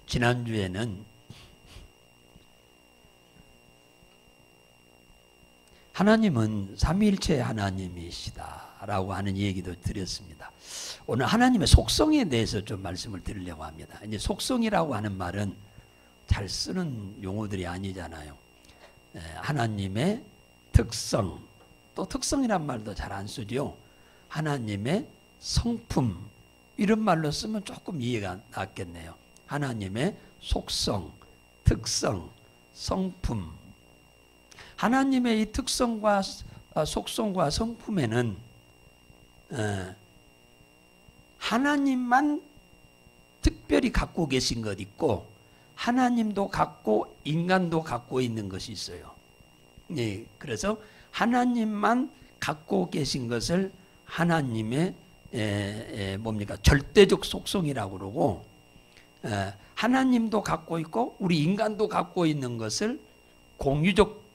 지난주에는 하나님은 삼위일체 하나님이시다라고 하는 얘기도 드렸습니다. 오늘 하나님의 속성에 대해서 좀 말씀을 드리려고 합니다. 이제 속성이라고 하는 말은 잘 쓰는 용어들이 아니잖아요. 하나님의 특성, 또 특성이란 말도 잘 안 쓰죠. 하나님의 성품, 이런 말로 쓰면 조금 이해가 낫겠네요. 하나님의 속성, 특성, 성품. 하나님의 이 특성과 속성과 성품에는 하나님만 특별히 갖고 계신 것 있고, 하나님도 갖고 인간도 갖고 있는 것이 있어요. 네, 그래서 하나님만 갖고 계신 것을 하나님의 뭡니까? 절대적 속성이라고 그러고, 하나님도 갖고 있고 우리 인간도 갖고 있는 것을 공유적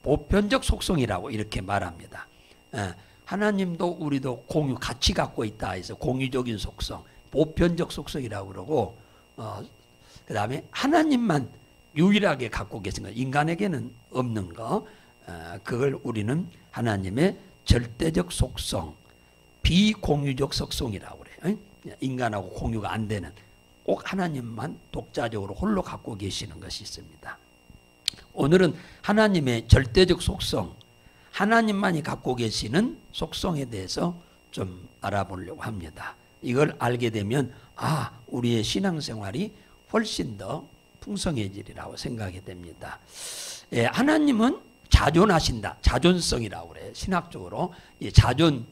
보편적 속성이라고 이렇게 말합니다. 하나님도 우리도 같이 갖고 있다 해서 공유적인 속성, 보편적 속성이라고 그러고, 그 다음에 하나님만 유일하게 갖고 계신 것, 인간에게는 없는 거, 그걸 우리는 하나님의 절대적 속성, 비공유적 속성이라고 그래요. 인간하고 공유가 안 되는, 꼭 하나님만 독자적으로 홀로 갖고 계시는 것이 있습니다. 오늘은 하나님의 절대적 속성, 하나님만이 갖고 계시는 속성에 대해서 좀 알아보려고 합니다. 이걸 알게 되면 우리의 신앙생활이 훨씬 더 풍성해지리라고 생각이 됩니다. 하나님은 자존하신다. 자존성이라고 그래요. 신학적으로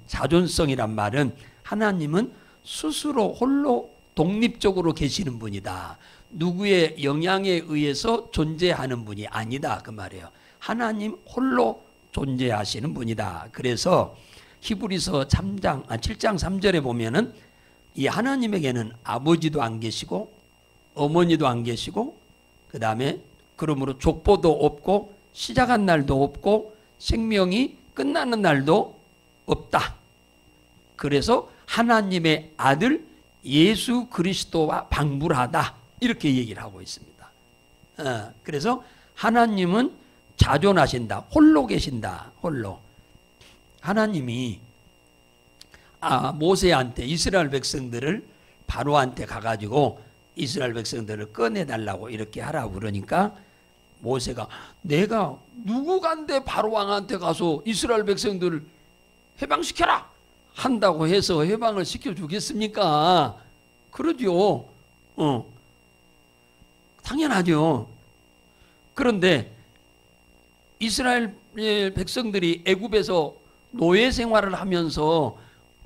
자존성이란 말은 하나님은 스스로 홀로 독립적으로 계시는 분이다. 누구의 영향에 의해서 존재하는 분이 아니다, 그 말이에요. 하나님 홀로 존재하시는 분이다. 그래서 히브리서 7장 3절에 보면은 이 하나님에게는 아버지도 안 계시고 어머니도 안 계시고, 그 다음에 그러므로 족보도 없고 시작한 날도 없고 생명이 끝나는 날도 없다. 그래서 하나님의 아들 예수 그리스도와 방불하다, 이렇게 얘기를 하고 있습니다. 그래서 하나님은 자존하신다. 홀로 계신다. 홀로. 하나님이 모세한테 이스라엘 백성들을 바로한테 가가지고 이스라엘 백성들을 꺼내달라고 이렇게 하라고 그러니까 모세가 내가 누구간데 바로왕한테 가서 이스라엘 백성들을 해방시켜라 한다고 해서 해방을 시켜주겠습니까? 그러죠. 당연하죠. 그런데 이스라엘 백성들이 애굽에서 노예 생활을 하면서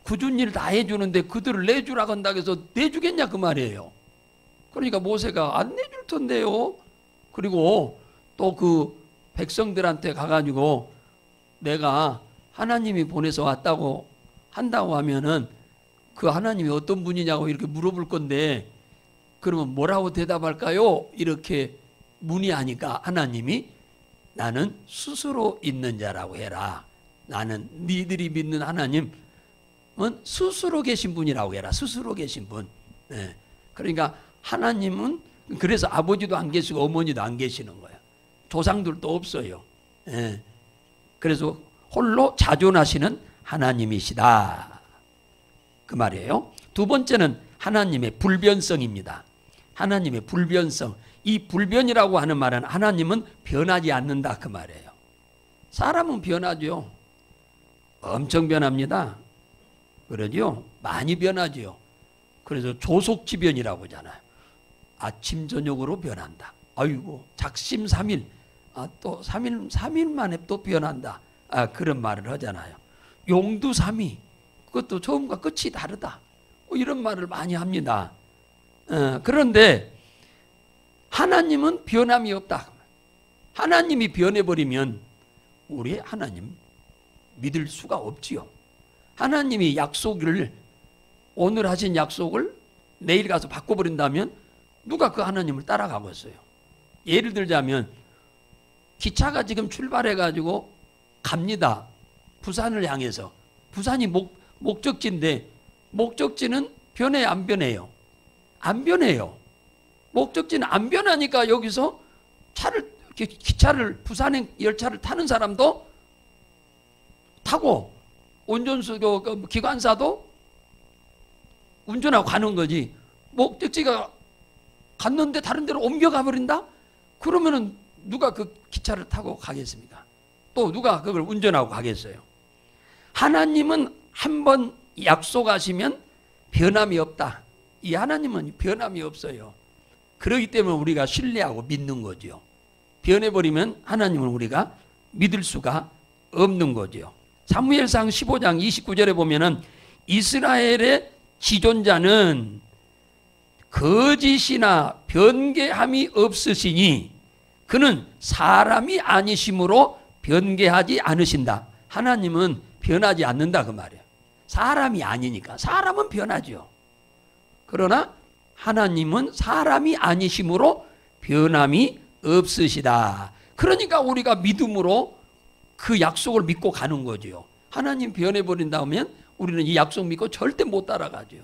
굳은 일 다 해주는데 그들을 내주라고 한다고 해서 내주겠냐 그 말이에요. 그러니까 모세가 안 내줄 텐데요. 그리고 또 그 백성들한테 가가지고 내가 하나님이 보내서 왔다고 한다고 하면은 그 하나님이 어떤 분이냐고 이렇게 물어볼 건데, 그러면 뭐라고 대답할까요? 이렇게 문의하니까 하나님이 나는 스스로 있는 자라고 해라. 나는 니들이 믿는 하나님은 스스로 계신 분이라고 해라. 스스로 계신 분. 그러니까 하나님은 그래서 아버지도 안 계시고 어머니도 안 계시는 거예요. 조상들도 없어요. 그래서 홀로 자존하시는 하나님이시다, 그 말이에요. 두 번째는 하나님의 불변성입니다. 하나님의 불변성. 이 불변이라고 하는 말은 하나님은 변하지 않는다, 그 말이에요. 사람은 변하죠. 엄청 변합니다. 그러죠. 많이 변하죠. 그래서 조속지변이라고 하잖아요. 아침 저녁으로 변한다. 아이고 작심삼일, 또 3일 만에 또 변한다. 그런 말을 하잖아요. 용두삼위, 그것도 처음과 끝이 다르다. 이런 말을 많이 합니다. 그런데 하나님은 변함이 없다. 하나님이 변해버리면 우리 하나님 믿을 수가 없지요. 하나님이 약속을, 오늘 하신 약속을 내일 가서 바꿔버린다면 누가 그 하나님을 따라가겠어요? 예를 들자면 기차가 지금 출발해가지고 갑니다. 부산을 향해서. 부산이 목적지인데 목적지는 변해 안 변해요? 안 변해요. 목적지는 안 변하니까 여기서 기차를, 부산행 열차를 타는 사람도 타고, 운전수, 기관사도 운전하고 가는 거지. 목적지가 갔는데 다른 데로 옮겨가 버린다? 그러면은 누가 그 기차를 타고 가겠습니까? 또 누가 그걸 운전하고 가겠어요? 하나님은 한번 약속하시면 변함이 없다. 이 하나님은 변함이 없어요. 그렇기 때문에 우리가 신뢰하고 믿는 거죠. 변해버리면 하나님은 우리가 믿을 수가 없는 거죠. 사무엘상 15장 29절에 보면은 이스라엘의 지존자는 거짓이나 변개함이 없으시니 그는 사람이 아니심으로 변개하지 않으신다. 하나님은 변하지 않는다 그 말이에요. 사람이 아니니까. 사람은 변하죠. 그러나 하나님은 사람이 아니심으로 변함이 없으시다. 그러니까 우리가 믿음으로 그 약속을 믿고 가는 거죠. 하나님 변해버린다 하면 우리는 이 약속 믿고 절대 못 따라가죠.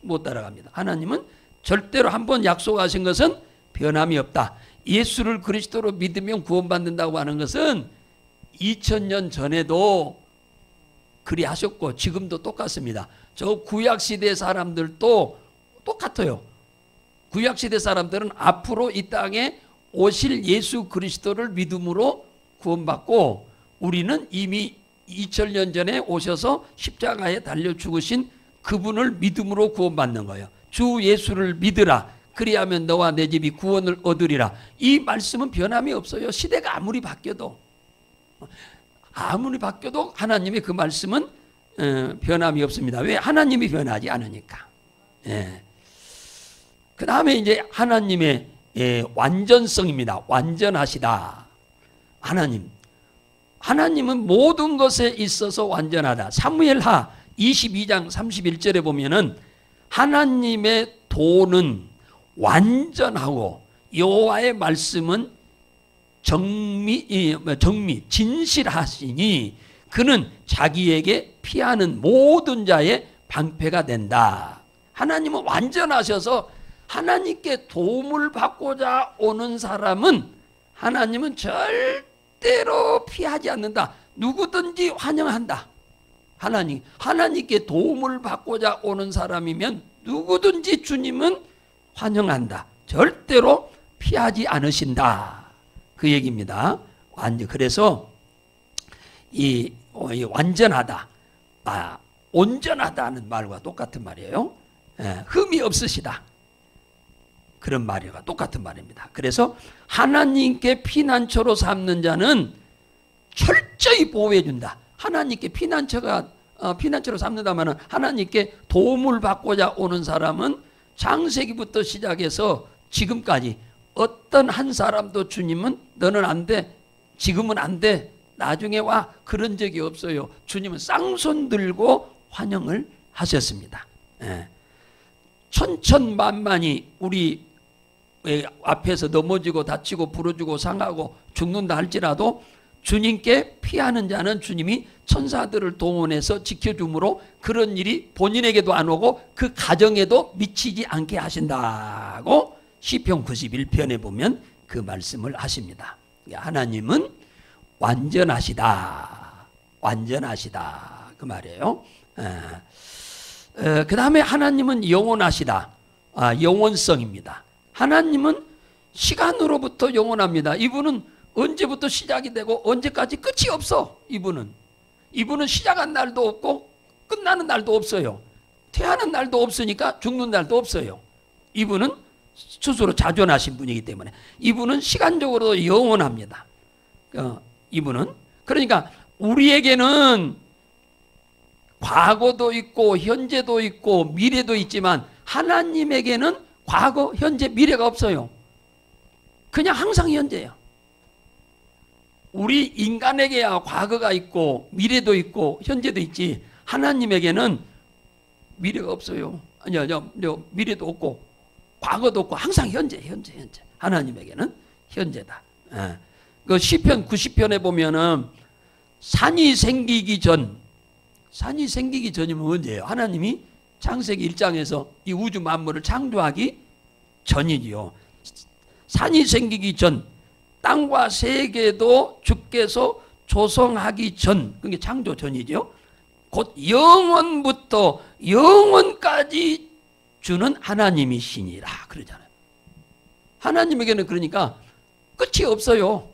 못 따라갑니다. 하나님은 절대로 한번 약속하신 것은 변함이 없다. 예수를 그리스도로 믿으면 구원받는다고 하는 것은 2000년 전에도 그리 하셨고 지금도 똑같습니다. 저 구약시대 사람들도 똑같아요. 구약시대 사람들은 앞으로 이 땅에 오실 예수 그리스도를 믿음으로 구원받고 우리는 이미 2000년 전에 오셔서 십자가에 달려 죽으신 그분을 믿음으로 구원받는 거예요. 주 예수를 믿으라. 그리하면 너와 내 집이 구원을 얻으리라. 이 말씀은 변함이 없어요. 시대가 아무리 바뀌어도 하나님의 그 말씀은 변함이 없습니다. 왜? 하나님이 변하지 않으니까. 그 다음에 이제 하나님의 완전성입니다. 완전하시다. 하나님은 모든 것에 있어서 완전하다. 사무엘하 22장 31절에 보면은 하나님의 도는 완전하고 여호와의 말씀은 정미 진실하시니 그는 자기에게 피하는 모든 자의 방패가 된다. 하나님은 완전하셔서 하나님께 도움을 받고자 오는 사람은 하나님은 절대로 피하지 않는다. 누구든지 환영한다. 하나님께 도움을 받고자 오는 사람이면 누구든지 주님은 환영한다. 절대로 피하지 않으신다. 그 얘기입니다. 그래서 이 완전하다, 온전하다는 말과 똑같은 말이에요. 흠이 없으시다. 그런 말과 똑같은 말입니다. 그래서 하나님께 피난처로 삼는 자는 철저히 보호해 준다. 하나님께 피난처로 삼는다면 하나님께 도움을 받고자 오는 사람은 창세기부터 시작해서 지금까지 어떤 한 사람도 주님은 너는 안 돼, 지금은 안 돼, 나중에 와, 그런 적이 없어요. 주님은 쌍손 들고 환영을 하셨습니다. 천천만만이 우리 앞에서 넘어지고 다치고 부러지고 상하고 죽는다 할지라도 주님께 피하는 자는 주님이 천사들을 동원해서 지켜주므로 그런 일이 본인에게도 안 오고 그 가정에도 미치지 않게 하신다고 시편 91편에 보면 그 말씀을 하십니다. 하나님은 완전하시다. 그 말이에요. 그 다음에 하나님은 영원하시다. 영원성입니다. 하나님은 시간으로부터 영원합니다. 이분은 언제부터 시작이 되고 언제까지 끝이 없어. 이분은 시작한 날도 없고 끝나는 날도 없어요. 태어나는 날도 없으니까 죽는 날도 없어요. 이분은 스스로 자존하신 분이기 때문에 이분은 시간적으로 영원합니다. 이분은 그러니까 우리에게는 과거도 있고 현재도 있고 미래도 있지만 하나님에게는 과거, 현재, 미래가 없어요. 그냥 항상 현재예요. 우리 인간에게야 과거가 있고 미래도 있고 현재도 있지 하나님에게는 미래가 없어요. 아니요, 미래도 없고 과거도 없고 항상 현재. 하나님에게는 현재다. 그 시편 90편에 보면은 산이 생기기 전이면 언제예요? 하나님이 창세기 1장에서 이 우주 만물을 창조하기 전이지요. 산이 생기기 전, 땅과 세계도 주께서 조성하기 전, 그게 창조 전이죠. 곧 영원부터 영원까지 주는 하나님이시니라 그러잖아요. 하나님에게는 그러니까 끝이 없어요.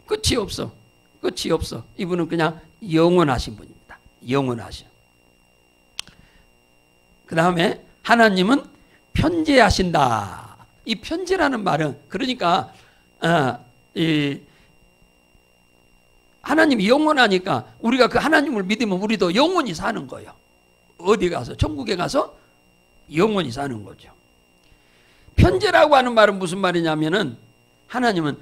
끝이 없어. 끝이 없어. 이분은 그냥 영원하신 분입니다. 영원하신. 그 다음에 하나님은 편재하신다. 이 편재라는 말은 그러니까 하나님이 영원하니까 우리가 그 하나님을 믿으면 우리도 영원히 사는 거예요. 어디 가서 천국에 가서 영원히 사는 거죠. 편재라고 하는 말은 무슨 말이냐면은 하나님은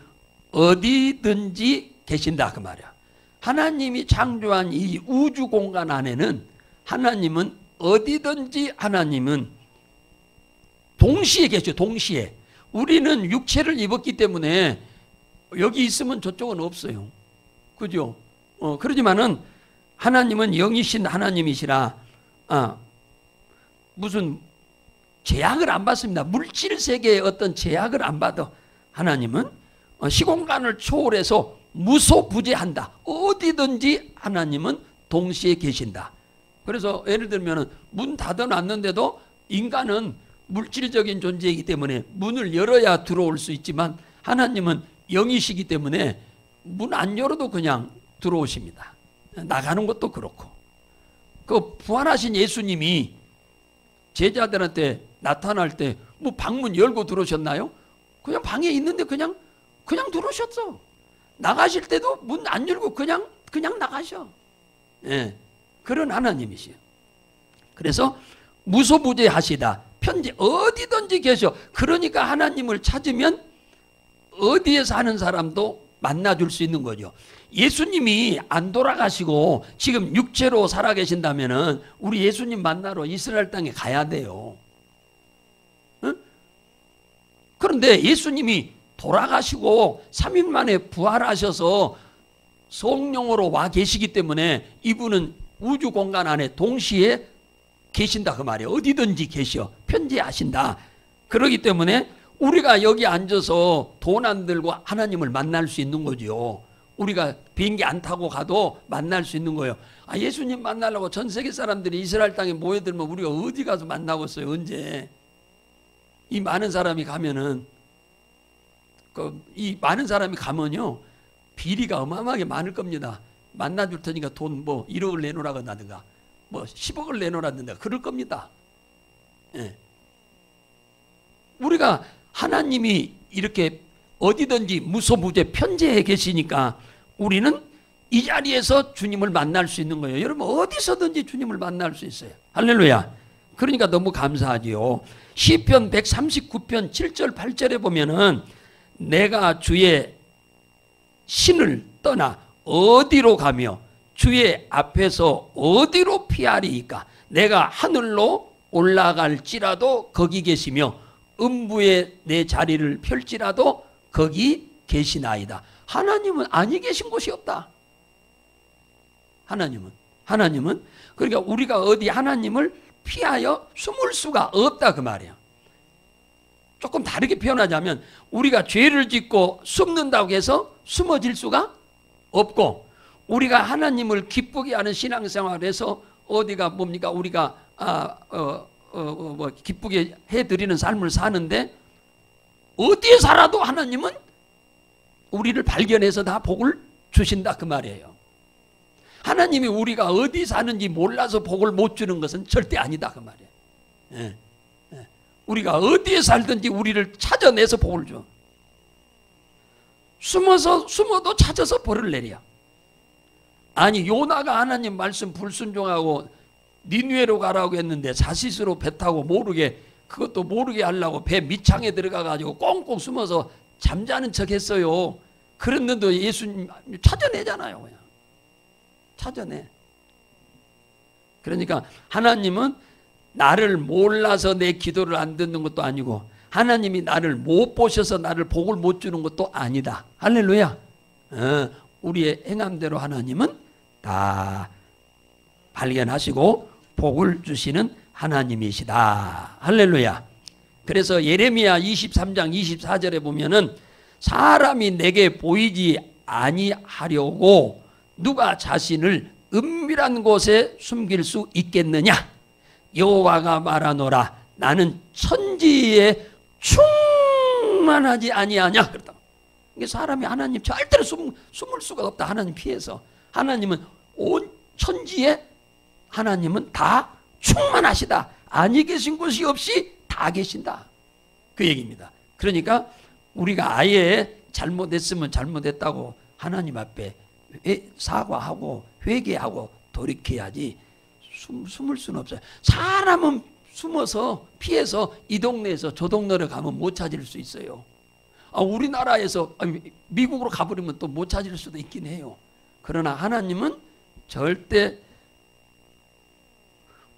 어디든지 계신다 그 말이야. 하나님이 창조한 이 우주 공간 안에는 하나님은 어디든지 하나님은 동시에 계셔. 동시에. 우리는 육체를 입었기 때문에 여기 있으면 저쪽은 없어요. 그죠? 그러지만은 하나님은 영이신 하나님이시라 무슨 제약을 안 받습니다. 물질 세계의 어떤 제약을 안 받아. 하나님은 시공간을 초월해서 무소부재한다. 어디든지 하나님은 동시에 계신다. 그래서 예를 들면 문 닫아놨는데도 인간은 물질적인 존재이기 때문에 문을 열어야 들어올 수 있지만 하나님은 영이시기 때문에 문 안 열어도 그냥 들어오십니다. 나가는 것도 그렇고. 그 부활하신 예수님이 제자들한테 나타날 때 뭐 방문 열고 들어오셨나요? 그냥 방에 있는데 그냥 들어오셨어. 나가실 때도 문 안 열고 그냥 나가셔. 예, 그런 하나님이시요. 그래서 무소부재하시다. 편재 어디든지 계셔. 그러니까 하나님을 찾으면 어디에 사는 사람도 만나줄 수 있는 거죠. 예수님이 안 돌아가시고 지금 육체로 살아계신다면은 우리 예수님 만나러 이스라엘 땅에 가야 돼요. 응? 그런데 예수님이 돌아가시고 3일 만에 부활하셔서 성령으로 와 계시기 때문에 이분은 우주 공간 안에 동시에 계신다 그 말이에요. 어디든지 계셔. 편재하신다. 그렇기 때문에 우리가 여기 앉아서 돈 안 들고 하나님을 만날 수 있는 거죠. 우리가 비행기 안 타고 가도 만날 수 있는 거예요. 예수님 만나려고 전 세계 사람들이 이스라엘 땅에 모여들면 우리가 어디 가서 만나겠어요? 언제? 이 많은 사람이 가면은 이 많은 사람이 가면요 비리가 어마어마하게 많을 겁니다. 만나줄 테니까 돈 뭐 1억을 내놓으라고 한다든가 뭐 10억을 내놓으라든가 그럴 겁니다. 예. 우리가 하나님이 이렇게 어디든지 무소부재 편재해 계시니까 우리는 이 자리에서 주님을 만날 수 있는 거예요. 여러분 어디서든지 주님을 만날 수 있어요. 할렐루야. 그러니까 너무 감사하지요. 시편 139편 7절 8절에 보면은 내가 주의 신을 떠나 어디로 가며 주의 앞에서 어디로 피하리이까. 내가 하늘로 올라갈지라도 거기 계시며 음부에 내 자리를 펼지라도 거기 계시나이다. 하나님은 아니 계신 곳이 없다. 하나님은 그러니까 우리가 어디 하나님을 피하여 숨을 수가 없다 그 말이에요. 조금 다르게 표현하자면 우리가 죄를 짓고 숨는다고 해서 숨어질 수가 없고 우리가 하나님을 기쁘게 하는 신앙생활에서 어디가 뭡니까 우리가 기쁘게 해드리는 삶을 사는데 어디에 살아도 하나님은 우리를 발견해서 다 복을 주신다 그 말이에요. 하나님이 우리가 어디 사는지 몰라서 복을 못 주는 것은 절대 아니다 그 말이에요. 예. 우리가 어디에 살든지 우리를 찾아내서 복을 줘. 숨어도 찾아서 벌을 내려. 아니 요나가 하나님 말씀 불순종하고 니느웨로 가라고 했는데 자시스로 배 타고 모르게 그것도 모르게 하려고 배 밑창에 들어가가지고 꽁꽁 숨어서 잠자는 척 했어요. 그랬는데 예수님 찾아내잖아요. 그냥 찾아내. 그러니까 하나님은 나를 몰라서 내 기도를 안 듣는 것도 아니고 하나님이 나를 못 보셔서 나를 복을 못 주는 것도 아니다. 할렐루야. 우리의 행함대로 하나님은 다 발견하시고 복을 주시는 하나님이시다. 할렐루야. 그래서 예레미야 23장 24절에 보면은 사람이 내게 보이지 아니하려고 누가 자신을 은밀한 곳에 숨길 수 있겠느냐? 여호와가 말하노라 나는 천지에 충만하지 아니하냐? 그랬다. 이게 사람이 하나님 절대로 숨을 수가 없다. 하나님 피해서. 하나님은 온 천지에 하나님은 다 충만하시다. 아니 계신 곳이 없이 다 계신다. 그 얘기입니다. 그러니까 우리가 아예 잘못했으면 잘못했다고 하나님 앞에 사과하고 회개하고 돌이켜야지 숨을 수는 없어요. 사람은 숨어서 피해서 이 동네에서 저 동네를 가면 못 찾을 수 있어요. 우리나라에서 미국으로 가버리면 또 못 찾을 수도 있긴 해요. 그러나 하나님은 절대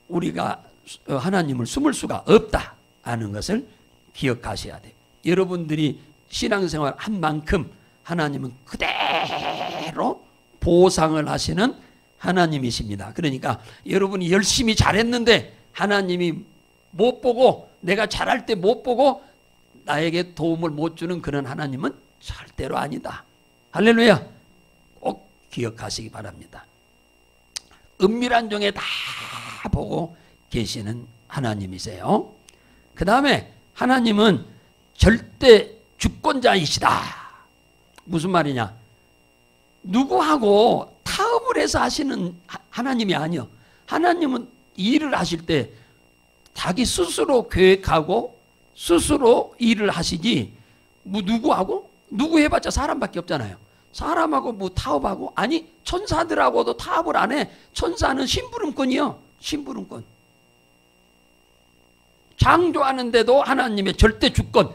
우리가 하나님을 숨을 수가 없다는 것을 기억하셔야 돼요. 여러분들이 신앙생활 한 만큼 하나님은 그대로 보상을 하시는 하나님이십니다. 그러니까 여러분이 열심히 잘했는데 하나님이 못 보고 내가 잘할 때 못 보고 나에게 도움을 못 주는 그런 하나님은 절대로 아니다. 할렐루야. 꼭 기억하시기 바랍니다. 은밀한 중에 다 보고 계시는 하나님이세요. 그 다음에 하나님은 절대 주권자이시다. 무슨 말이냐? 누구하고 타협을 해서 하시는 하나님이 아니요. 하나님은 일을 하실 때 자기 스스로 계획하고 스스로 일을 하시지 누구하고? 누구 해봤자 사람밖에 없잖아요. 사람하고 뭐 타협하고? 아니 천사들하고도 타협을 안 해. 천사는 심부름꾼이요. 심부름꾼. 창조하는데도 하나님의 절대 주권,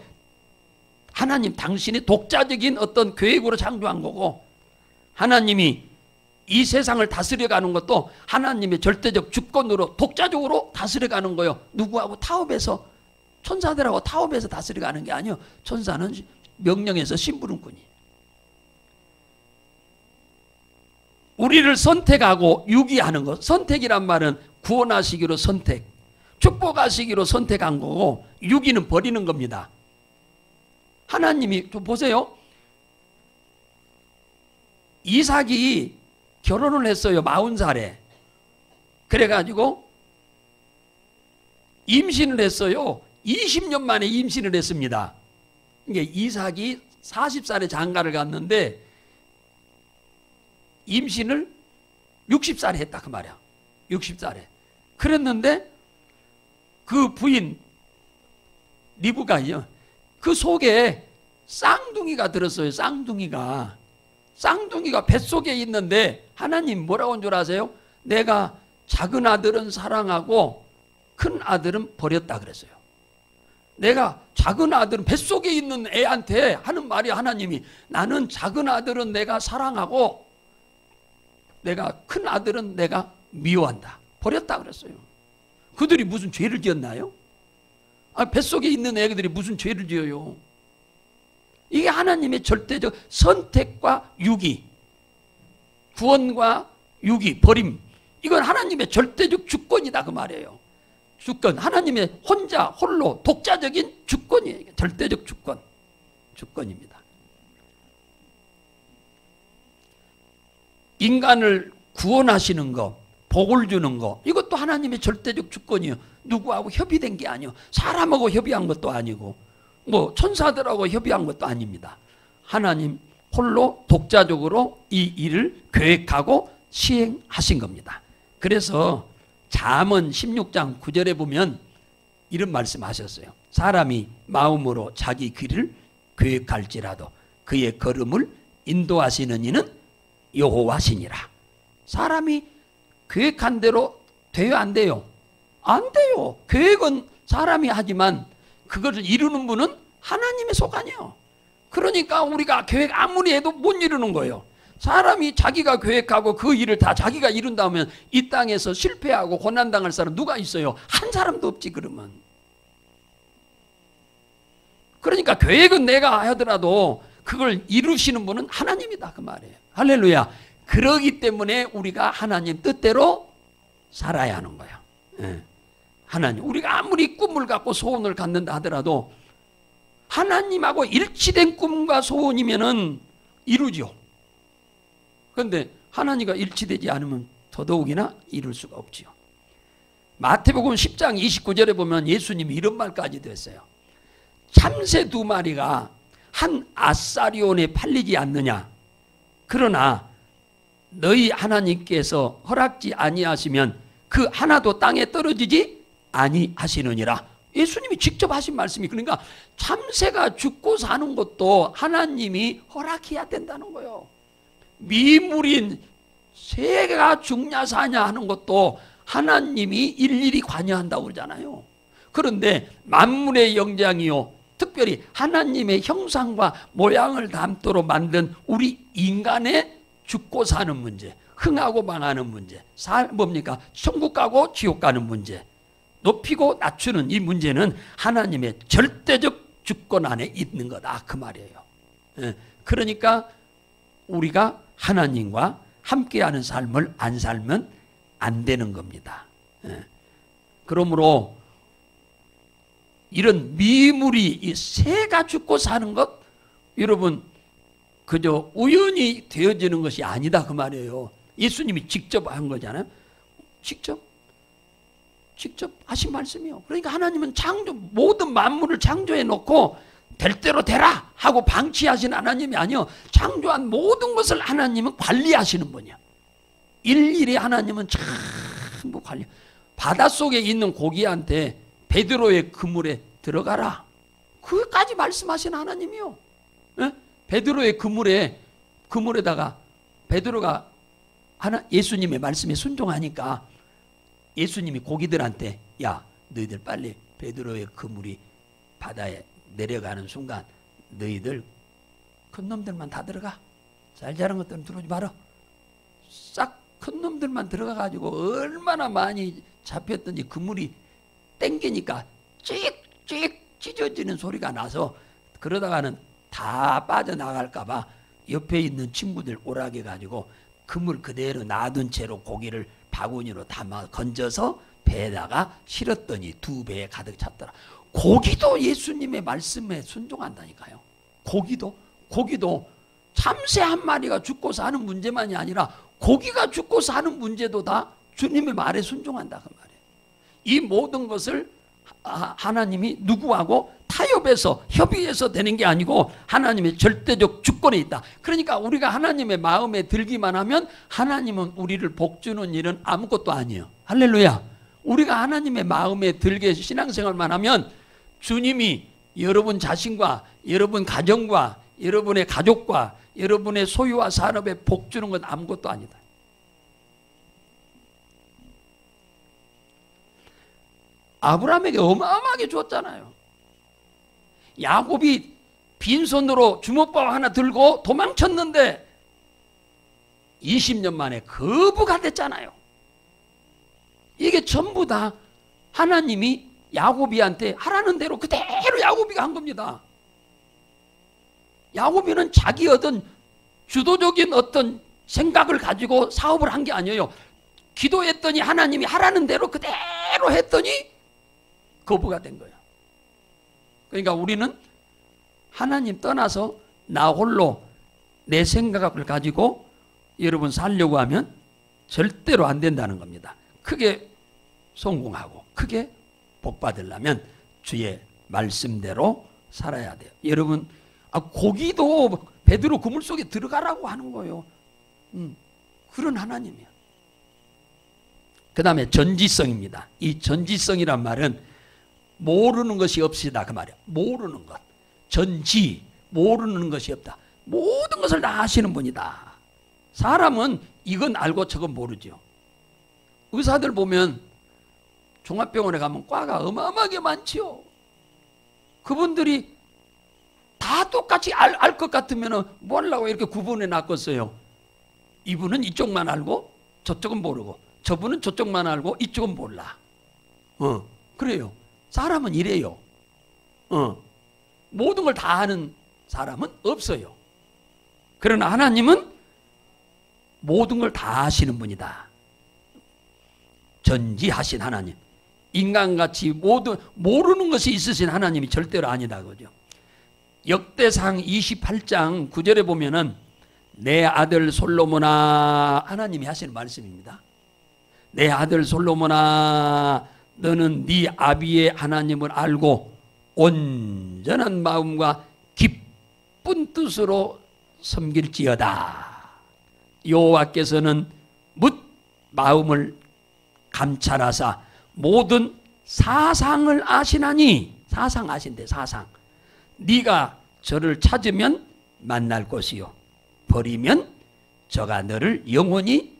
하나님 당신이 독자적인 어떤 계획으로 창조한 거고, 하나님이 이 세상을 다스려가는 것도 하나님의 절대적 주권으로 독자적으로 다스려가는 거예요. 누구하고 타협해서, 천사들하고 타협해서 다스려가는 게 아니에요. 천사는 명령에서 심부름꾼이에요. 우리를 선택하고 유기하는 것, 선택이란 말은 구원하시기로 선택, 축복하시기로 선택한 거고, 유기는 버리는 겁니다. 하나님이 좀 보세요. 이삭이 결혼을 했어요. 40살에. 그래가지고 임신을 했어요. 20년 만에 임신을 했습니다. 이게 이삭이 40살에 장가를 갔는데 임신을 60살에 했다 그 말이야. 60살에. 그랬는데 그 부인 리브가요. 그 속에 쌍둥이가 들었어요. 쌍둥이가 뱃속에 있는데 하나님 뭐라고 한 줄 아세요? 내가 작은 아들은 사랑하고 큰 아들은 버렸다 그랬어요. 내가 작은 아들은 뱃속에 있는 애한테 하는 말이 하나님이 나는 작은 아들은 내가 사랑하고 내가 큰 아들은 내가 미워한다. 버렸다 그랬어요. 그들이 무슨 죄를 지었나요? 뱃속에 있는 애들이 무슨 죄를 지어요? 이게 하나님의 절대적 선택과 유기, 구원과 유기, 버림. 이건 하나님의 절대적 주권이다 그 말이에요. 주권, 하나님의 혼자 홀로 독자적인 주권이에요. 절대적 주권입니다. 인간을 구원하시는 거, 복을 주는 거, 이것도 하나님의 절대적 주권이에요. 누구하고 협의된 게 아니에요. 사람하고 협의한 것도 아니고 뭐 천사들하고 협의한 것도 아닙니다. 하나님 홀로 독자적으로 이 일을 계획하고 시행하신 겁니다. 그래서 잠언 16장 9절에 보면 이런 말씀하셨어요. 사람이 마음으로 자기 길을 계획할지라도 그의 걸음을 인도하시는 이는 여호와시니라. 사람이 계획한 대로 돼요, 안 돼요? 안 돼요. 계획은 사람이 하지만 그것을 이루는 분은 하나님의 소관이에요. 그러니까 우리가 계획 아무리 해도 못 이루는 거예요. 사람이 자기가 계획하고 그 일을 다 자기가 이룬다면 이 땅에서 실패하고 고난당할 사람 누가 있어요? 한 사람도 없지 그러면. 그러니까 계획은 내가 하더라도 그걸 이루시는 분은 하나님이다 그 말이에요. 할렐루야. 그러기 때문에 우리가 하나님 뜻대로 살아야 하는 거예요. 예. 하나님, 우리가 아무리 꿈을 갖고 소원을 갖는다 하더라도 하나님하고 일치된 꿈과 소원이면은 이루죠. 그런데 하나님과 일치되지 않으면 더더욱이나 이룰 수가 없지요. 마태복음 10장 29절에 보면 예수님이 이런 말까지도 했어요. 참새 2마리가 한 아사리온에 팔리지 않느냐. 그러나 너희 하나님께서 허락지 아니하시면 그 하나도 땅에 떨어지지 아니하시느니라. 예수님이 직접 하신 말씀이, 그러니까 참새가 죽고 사는 것도 하나님이 허락해야 된다는 거예요. 미물인 새가 죽냐 사냐 하는 것도 하나님이 일일이 관여한다고 그러잖아요. 그런데 만물의 영장이요, 특별히 하나님의 형상과 모양을 담도록 만든 우리 인간의 죽고 사는 문제, 흥하고 망하는 문제, 뭡니까? 천국 가고 지옥 가는 문제, 높이고 낮추는 이 문제는 하나님의 절대적 주권 안에 있는 거다, 그 말이에요. 그러니까 우리가 하나님과 함께하는 삶을 안 살면 안 되는 겁니다. 그러므로 이런 미물이, 이 새가 죽고 사는 것, 여러분 그저 우연히 되어지는 것이 아니다, 그 말이에요. 예수님이 직접 한 거잖아요. 직접 하신 말씀이요. 그러니까 하나님은 모든 만물을 창조해 놓고 될 대로 되라 하고 방치하신 하나님이 아니요, 창조한 모든 것을 하나님은 관리하시는 분이야. 일일이 하나님은 전부 관리. 바닷속에 있는 고기한테 베드로의 그물에 들어가라, 그까지 말씀하신 하나님이요. 베드로의 그물에다가 베드로가 예수님의 말씀에 순종하니까 예수님이 고기들한테, 야, 너희들 빨리 베드로의 그물이 바다에 내려가는 순간 너희들 큰 놈들만 다 들어가, 잘 자란 것들은 들어오지 마라. 싹 큰 놈들만 들어가가지고 얼마나 많이 잡혔던지 그물이 땡기니까 찍찍 찢어지는 소리가 나서, 그러다가는 다 빠져나갈까봐 옆에 있는 친구들 오락해가지고 그물 그대로 놔둔 채로 고기를 바구니로 담아 건져서 배에다가 실었더니 2배에 가득 찼더라. 고기도 예수님의 말씀에 순종한다니까요. 고기도 참새 한 마리가 죽고 사는 문제만이 아니라 고기가 죽고 사는 문제도 다 주님의 말에 순종한다, 그 말이에요. 이 모든 것을 하나님이 누구하고 타협해서 협의해서 되는 게 아니고 하나님의 절대적 주권에 있다. 그러니까 우리가 하나님의 마음에 들기만 하면 하나님은 우리를 복주는 일은 아무것도 아니에요. 할렐루야. 우리가 하나님의 마음에 들게 신앙생활만 하면 주님이 여러분 자신과 여러분 가정과 여러분의 가족과 여러분의 소유와 산업에 복주는 건 아무것도 아니다. 아브라함에게 어마어마하게 줬잖아요. 야곱이 빈손으로 주먹밥 하나 들고 도망쳤는데 20년 만에 거부가 됐잖아요. 이게 전부 다 하나님이 야곱이한테 하라는 대로 그대로 야곱이가 한 겁니다. 야곱이는 자기 어떤 주도적인 어떤 생각을 가지고 사업을 한 게 아니에요. 기도했더니 하나님이 하라는 대로 그대로 했더니 거부가 된 거예요. 그러니까 우리는 하나님 떠나서 나 홀로 내 생각을 가지고 여러분 살려고 하면 절대로 안 된다는 겁니다. 크게 성공하고 크게 복 받으려면 주의 말씀대로 살아야 돼요. 여러분, 고기도 베드로 그물 속에 들어가라고 하는 거예요. 그런 하나님이야. 그 다음에 전지성입니다. 이 전지성이란 말은 모르는 것이 없이다, 그 말이야. 모르는 것. 전지, 모르는 것이 없다. 모든 것을 다 아시는 분이다. 사람은 이건 알고 저건 모르죠. 의사들 보면 종합병원에 가면 과가 어마어마하게 많지요. 그분들이 다 똑같이 알 것 같으면 뭐 하려고 이렇게 구분해 놨겠어요. 이분은 이쪽만 알고 저쪽은 모르고, 저분은 저쪽만 알고 이쪽은 몰라. 그래요. 사람은 이래요. 모든 걸 다 아는 사람은 없어요. 그러나 하나님은 모든 걸 다 아시는 분이다. 전지하신 하나님. 인간같이 모르는 것이 있으신 하나님이 절대로 아니다 그죠. 역대상 28장 9절에 보면은 내 아들 솔로몬아, 하나님이 하시는 말씀입니다. 내 아들 솔로몬아, 너는 네 아비의 하나님을 알고 온전한 마음과 기쁜 뜻으로 섬길지어다. 여호와께서는 뭇 마음을 감찰하사 모든 사상을 아시나니, 사상 아신대, 사상. 네가 저를 찾으면 만날 것이요 버리면 저가 너를 영원히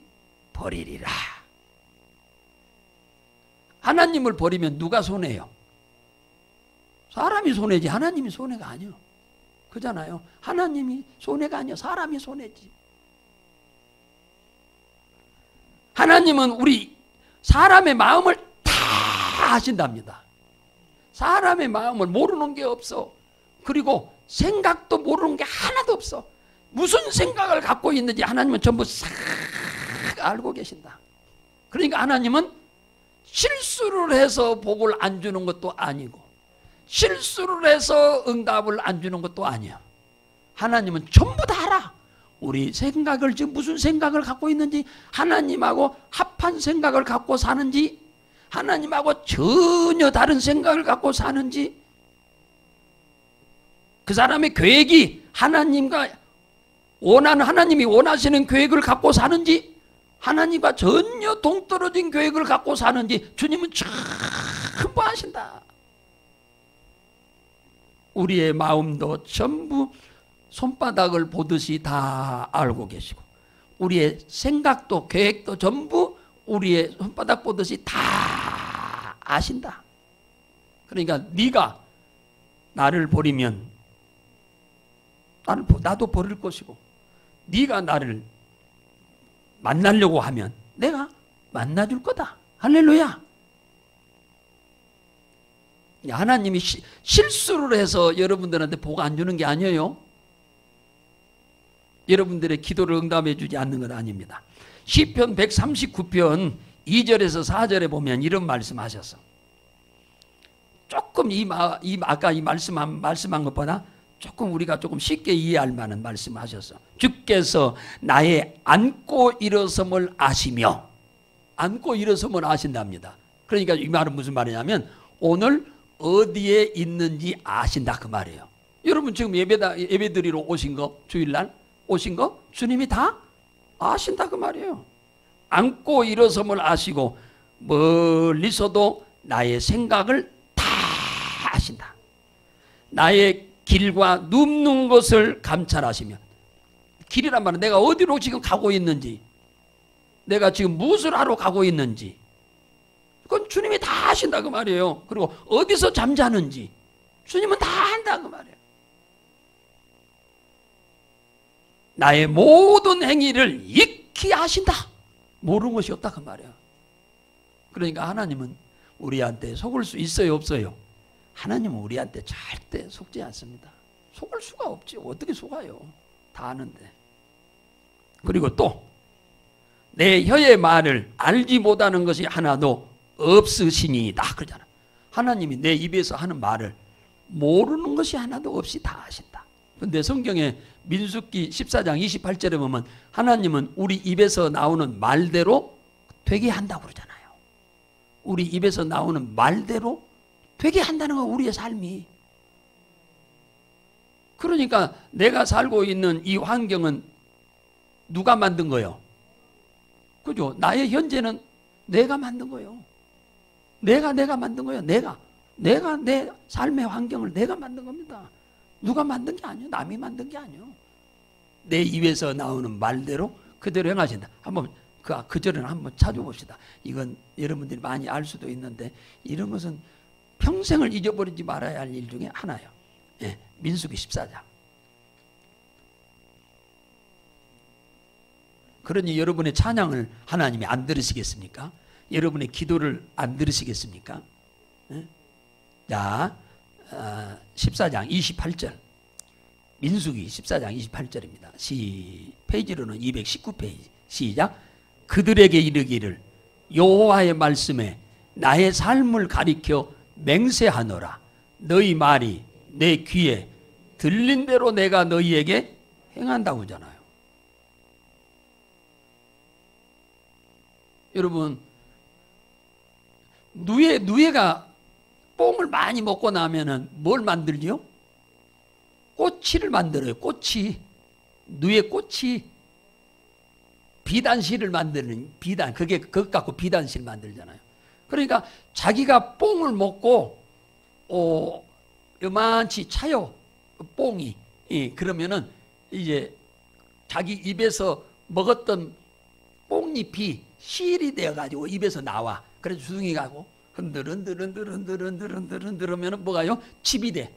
버리리라. 하나님을 버리면 누가 손해요? 사람이 손해지 하나님이 손해가 아니요. 그잖아요. 하나님이 손해가 아니요. 사람이 손해지. 하나님은 우리 사람의 마음을 다 아신답니다. 사람의 마음을 모르는 게 없어. 그리고 생각도 모르는 게 하나도 없어. 무슨 생각을 갖고 있는지 하나님은 전부 싹 알고 계신다. 그러니까 하나님은 실수를 해서 복을 안 주는 것도 아니고 실수를 해서 응답을 안 주는 것도 아니야. 하나님은 전부 다 알아. 우리 생각을 지금 무슨 생각을 갖고 있는지, 하나님하고 합한 생각을 갖고 사는지, 하나님하고 전혀 다른 생각을 갖고 사는지, 그 사람의 계획이 하나님이 원하시는 계획을 갖고 사는지, 하나님과 전혀 동떨어진 계획을 갖고 사는지 주님은 전부 아신다. 우리의 마음도 전부 손바닥을 보듯이 다 알고 계시고, 우리의 생각도 계획도 전부 우리의 손바닥 보듯이 다 아신다. 그러니까 네가 나를 버리면 나도 버릴 것이고, 네가 나를 만나려고 하면 내가 만나줄 거다. 할렐루야. 하나님이 실수를 해서 여러분들한테 복 안 주는 게 아니에요. 여러분들의 기도를 응답해 주지 않는 것 아닙니다. 시편 139편 2절에서 4절에 보면 이런 말씀하셨어. 조금 아까 말씀한 것보다 조금 우리가 조금 쉽게 이해할 만한 말씀하셨어. 주께서 나의 앉고 일어섬을 아시며, 앉고 일어섬을 아신답니다. 그러니까 이 말은 무슨 말이냐면 오늘 어디에 있는지 아신다 그 말이에요. 여러분 지금 예배드리러 오신 거, 주일날 오신 거 주님이 다 아신다 그 말이에요. 앉고 일어섬을 아시고 멀리서도 나의 생각을 다 아신다. 나의 길과 눕는 것을 감찰하시면, 길이란 말은 내가 어디로 지금 가고 있는지, 내가 지금 무엇을 하러 가고 있는지 그건 주님이 다 아신다 그 말이에요. 그리고 어디서 잠자는지 주님은 다 안다 그 말이에요. 나의 모든 행위를 익히 아신다. 모르는 것이 없다 그 말이에요. 그러니까 하나님은 우리한테 속을 수 있어요 없어요? 하나님은 우리한테 절대 속지 않습니다. 속을 수가 없지. 어떻게 속아요? 다 아는데. 그리고 또 내 혀의 말을 알지 못하는 것이 하나도 없으시니이다 그러잖아. 하나님이 내 입에서 하는 말을 모르는 것이 하나도 없이 다 아신다. 그런데 성경에 민수기 14장 28절에 보면 하나님은 우리 입에서 나오는 말대로 되게 한다고 그러잖아요. 우리 입에서 나오는 말대로 되게 한다는 건 우리의 삶이. 그러니까 내가 살고 있는 이 환경은 누가 만든 거예요? 그죠? 나의 현재는 내가 만든 거예요. 내가 만든 거예요. 내가 내 삶의 환경을 내가 만든 겁니다. 누가 만든 게 아니에요. 남이 만든 게 아니에요. 내 입에서 나오는 말대로 그대로 행하신다. 한번 그 절은 한번 찾아봅시다. 이건 여러분들이 많이 알 수도 있는데 이런 것은 평생을 잊어버리지 말아야 할 일 중에 하나예요. 예, 민수기 14장. 그러니 여러분의 찬양을 하나님이 안 들으시겠습니까? 여러분의 기도를 안 들으시겠습니까? 예? 자, 14장 28절. 민수기 14장 28절입니다. 페이지로는 219페이지. 시작. 그들에게 이르기를 여호와의 말씀에 나의 삶을 가리켜 맹세하노라. 너희 말이 내 귀에 들린 대로 내가 너희에게 행한다고 하잖아요. 여러분, 누에가 뽕을 많이 먹고 나면은 뭘 만들죠? 꼬치를 만들어요. 꼬치. 누에 꼬치. 비단실을 만드는 비단. 그것 갖고 비단실 만들잖아요. 그러니까 자기가 뽕을 먹고 요만치 차요. 뽕이. 그러면은 이제 자기 입에서 먹었던 뽕잎이 실이 되어가지고 입에서 나와. 그래서 주둥이 가고 흔들흔들흔들흔들흔들흔들흔들으면 뭐가요? 집이 돼.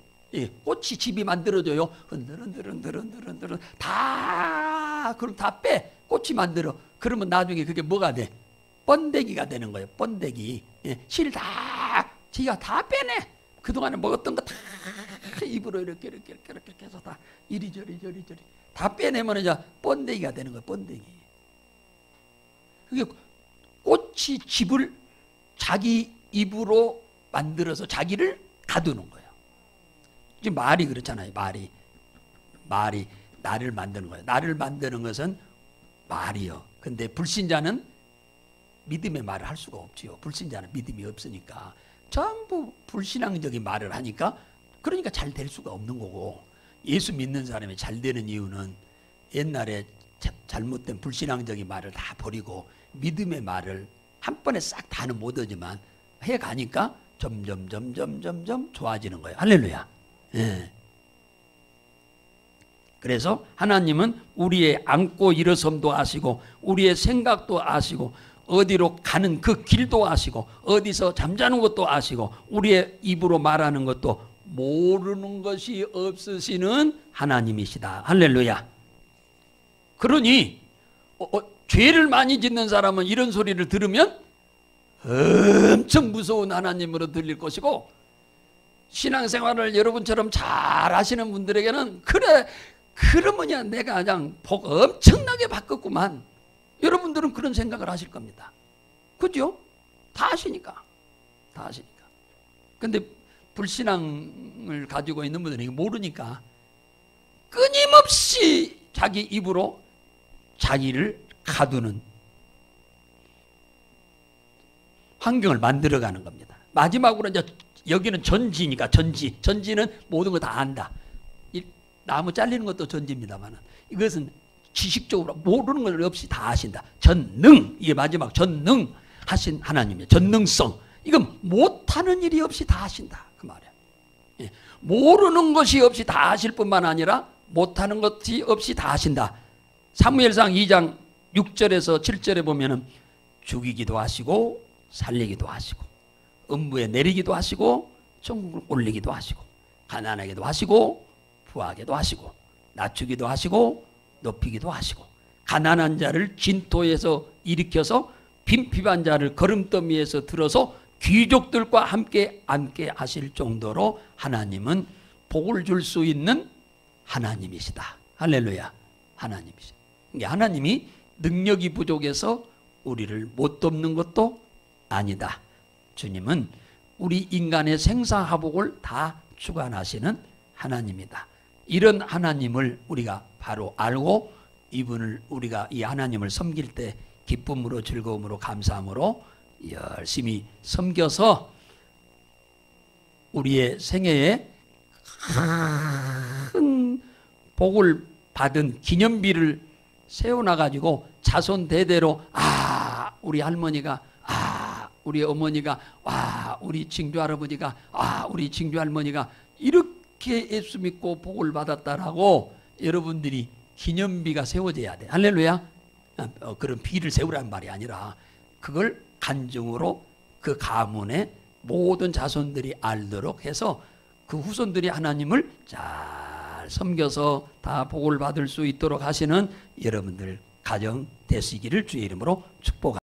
꽃이 집이 만들어져요. 흔들흔들흔들흔들흔들 다 그럼 다 빼. 꽃이 만들어. 그러면 나중에 그게 뭐가 돼? 번데기가 되는 거예요. 번데기. 실 다 지가 다 빼내. 그동안에 먹었던 거 다 입으로 이렇게 해서 다 이리저리 다 빼내면 이제 번데기가 되는 거예요. 번데기. 그게 꽃이 집을 자기 입으로 만들어서 자기를 가두는 거예요. 지금 말이 그렇잖아요. 말이 나를 만드는 거예요. 나를 만드는 것은 말이요. 근데 불신자는 믿음의 말을 할 수가 없지요. 불신자는 믿음이 없으니까 전부 불신앙적인 말을 하니까 그러니까 잘 될 수가 없는 거고, 예수 믿는 사람이 잘 되는 이유는 옛날에 잘못된 불신앙적인 말을 다 버리고 믿음의 말을 한 번에 싹 다는 못 하지만 해가니까 점점 좋아지는 거예요. 할렐루야. 예. 그래서 하나님은 우리의 앉고 일어섬도 아시고 우리의 생각도 아시고 어디로 가는 그 길도 아시고 어디서 잠자는 것도 아시고 우리의 입으로 말하는 것도 모르는 것이 없으시는 하나님이시다. 할렐루야. 그러니 죄를 많이 짓는 사람은 이런 소리를 들으면 엄청 무서운 하나님으로 들릴 것이고, 신앙생활을 여러분처럼 잘 하시는 분들에게는 그래 그러면야 내가 그냥 복 엄청나게 바꿨구만, 여러분들은 그런 생각을 하실 겁니다. 그죠? 다 아시니까. 근데 불신앙을 가지고 있는 분들은 이거 모르니까 끊임없이 자기 입으로 자기를 가두는 환경을 만들어가는 겁니다. 마지막으로 이제 여기는 전지니까 전지는 모든 거 다 안다. 나무 잘리는 것도 전지입니다만 이것은 지식적으로 모르는 것 없이 다 아신다. 전능, 이게 마지막 전능 하신 하나님이에요. 전능성. 이건 못하는 일이 없이 다 하신다. 그 말이야. 예. 모르는 것이 없이 다 하실 뿐만 아니라 못하는 것이 없이 다 하신다. 사무엘상 2장 6절에서 7절에 보면은 죽이기도 하시고 살리기도 하시고 음부에 내리기도 하시고 천국을 올리기도 하시고 가난하게도 하시고 부하게도 하시고 낮추기도 하시고 높이기도 하시고 가난한 자를 진토에서 일으켜서 빈핍한 자를 거름더미에서 들어서 귀족들과 함께 앉게 하실 정도로 하나님은 복을 줄 수 있는 하나님이시다. 할렐루야. 하나님이시다. 하나님이 능력이 부족해서 우리를 못 돕는 것도 아니다. 주님은 우리 인간의 생사화복을 다 주관하시는 하나님이다. 이런 하나님을 우리가 바로 알고 이분을 우리가 이 하나님을 섬길 때 기쁨으로 즐거움으로 감사함으로 열심히 섬겨서 우리의 생애에 큰 복을 받은 기념비를 세워놔가지고 자손 대대로 우리 할머니가 우리 어머니가 우리 증조 할아버지가 우리 증조 할머니가 이렇게 예수 믿고 복을 받았다라고 여러분들이 기념비가 세워져야 돼. 할렐루야. 그런 비를 세우라는 말이 아니라 그걸 간증으로 그 가문의 모든 자손들이 알도록 해서 그 후손들이 하나님을 잘 섬겨서 다 복을 받을 수 있도록 하시는 여러분들 가정 되시기를 주의 이름으로 축복합니다.